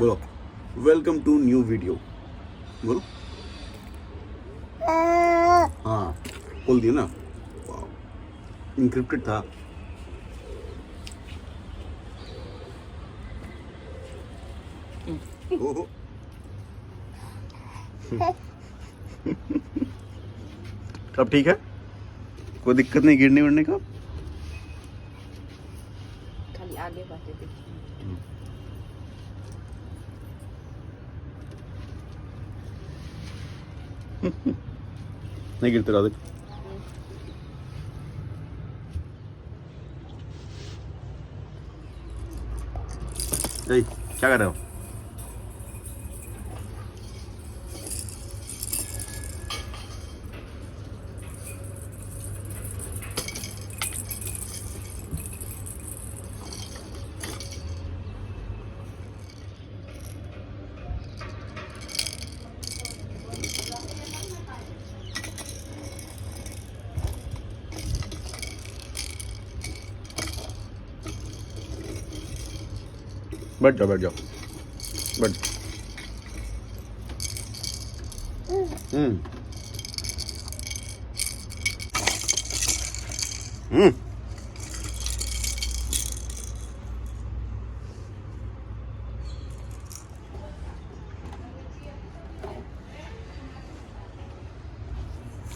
बोलो welcome to new video बोलो। हाँ बोल दिया ना, इंक्रिप्टेड था। ओहो अब ठीक है, कोई दिक्कत नहीं गिरने विरने का। खाली आगे बातें देखिए। नहीं गिरते राधिक। क्या कर रहे हो? बैठ जाओ बैठ जाओ बैठ। हम्म हम्म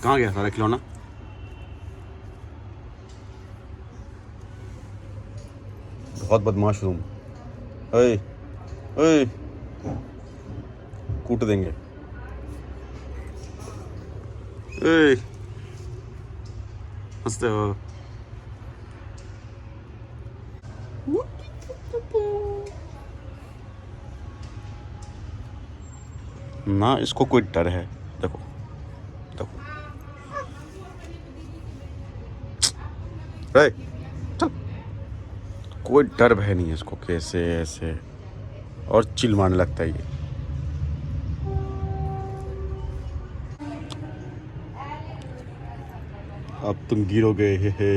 कहाँ गया सारा खिलौना? बहुत बदमाश तुम। ओए ओए कूट देंगे। ओए हंसते हो। ना इसको कोई डर है, देखो देखो। ए, चल। कोई डर भय नहीं है इसको, कैसे ऐसे और चिल मारने लगता है ये। अब तुम गिरोगे हे।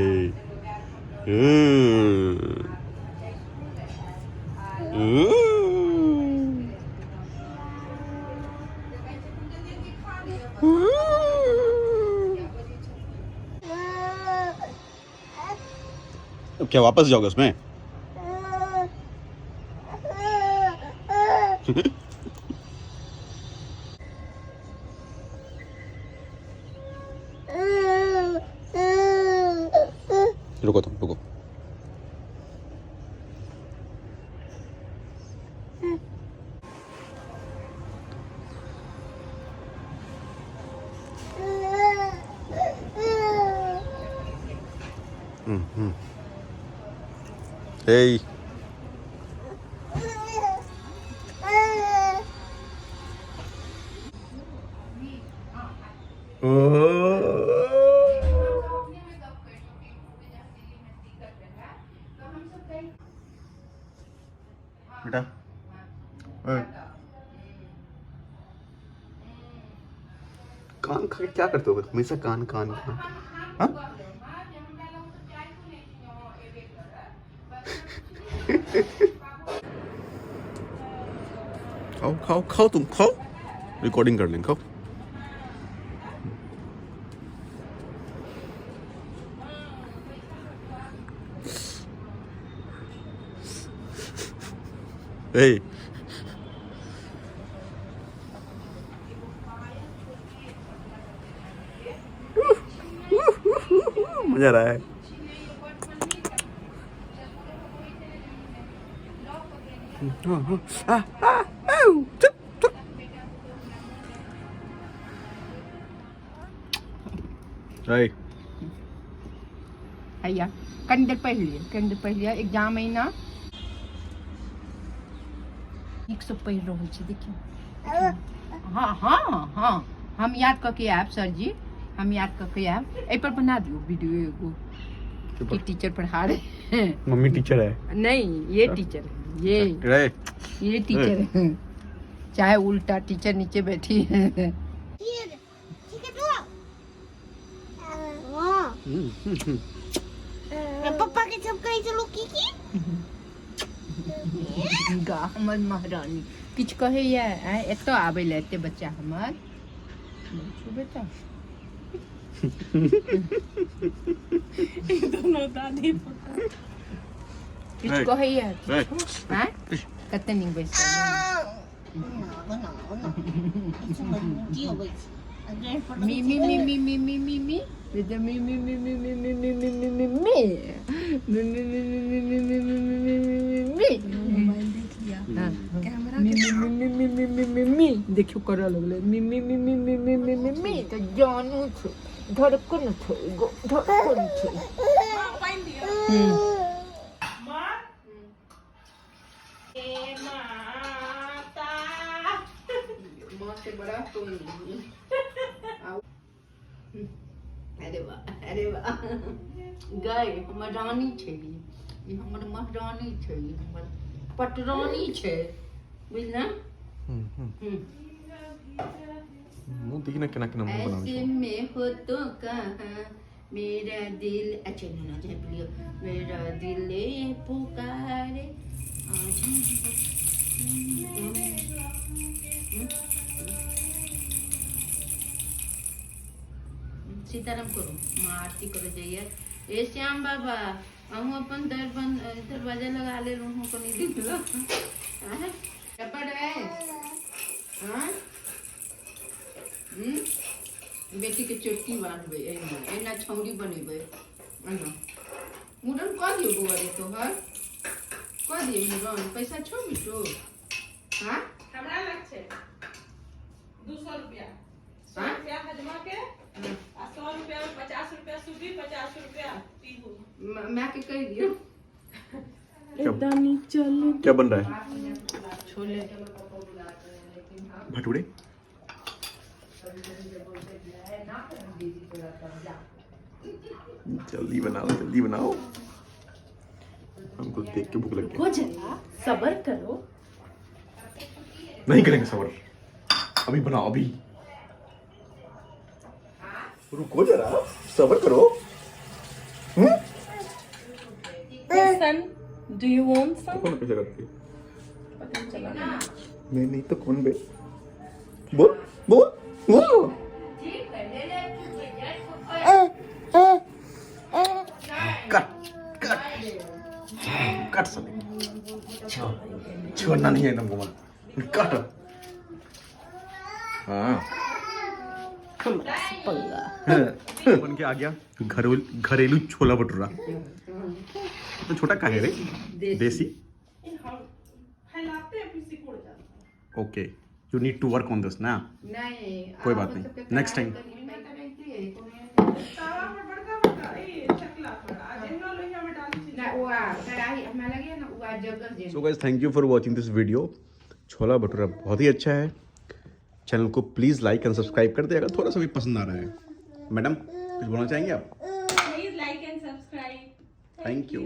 अब क्या वापस जाओगे उसमें? रुको तुम रुको। Hey. बेटा कान खा के क्या करते हो हमेशा? कान कान कान। हाँ खाओ खाओ खाओ, तुम खाओ, रिकॉर्डिंग कर लेंगे। खाओ ए मजा आ रहा है। अय्या कंदर पहिलिए एग्जाम है ना, एक सब पढ़ रहे छी देखिए। हाँ हाँ हाँ हम याद करके आयब सर जी, हम याद करके आयब। ए पर बना दियो वीडियो एगो कि टीचर पढ़ा रहे हैं। मम्मी टीचर है? नहीं ये टीचर है, ये टीचर है, चाहे उल्टा टीचर नीचे बैठी है। पापा के सब कहीं चलो की गा हमर महारानी किछ कहे ये एतो आबे ले एते बच्चा हमर छू बेटा दोनों दादी किछ कहे ये हैं कते नीक बैस मी मी मी मी मी मी मी मी बेटा मी मी मी मी मी मी मी मी मी मी मी देखियो कर लगले मी मी मी मी मी मी मी मी मी तो जानू छ धड़कन छ धड़कन छ मां पाइन दियो मां ए माता मां से बड़ा कोई नहीं अरे वाह गए हमर रानी छै ई हमर महारानी छै ई हमर पटरानी छै बुझना मुंह देखना केना केना मुंह बनावे ऐसे में हो तो कहां मेरा दिल अच्छा ना जाए प्लियो मेरा दिल ये पुकारे सीताराम करो माँ आरती करो जाइए ए श्याम बाबा हम अपन दरवाजा लगा ले रूहों को नहीं दिख लो कपड़ है हाँ बेटी के चोटी बांधबे एना छौरी बनेबे एना मुडन कह दियो बुआ रे तोहर कह दिए मुडन पैसा छो बिटो हाँ हमरा लग छै 200 रुपया 100 रुपया हजमा के 100 रुपया 50 रुपया सूदी 50 रुपया पीहू मैं के कह दियो क्या बन रहा है छोले भटूरे जल्दी बनाओ हमको देख के भूख लग गई हो जरा सब्र करो नहीं करेंगे सब्र अभी बनाओ अभी रुको जरा सब्र करो सन डू यू वांट सम कौन कैसे करती मैं नहीं तो कौन बे बोल बोल बोल कट कट कट साले छोड़ना नहीं है एकदम कोमल कट हाँ बन के आ गया घरेलू छोला भटूरा तो छोटा का है रे देसी okay you need to work on this ना नहीं कोई बात नहीं next time so guys thank you for watching this video chola bhatura बहुत ही अच्छा है चैनल को प्लीज़ लाइक एंड सब्सक्राइब कर दे अगर थोड़ा सा भी पसंद आ रहा है मैडम कुछ बोलना चाहेंगे आप please like and subscribe thank you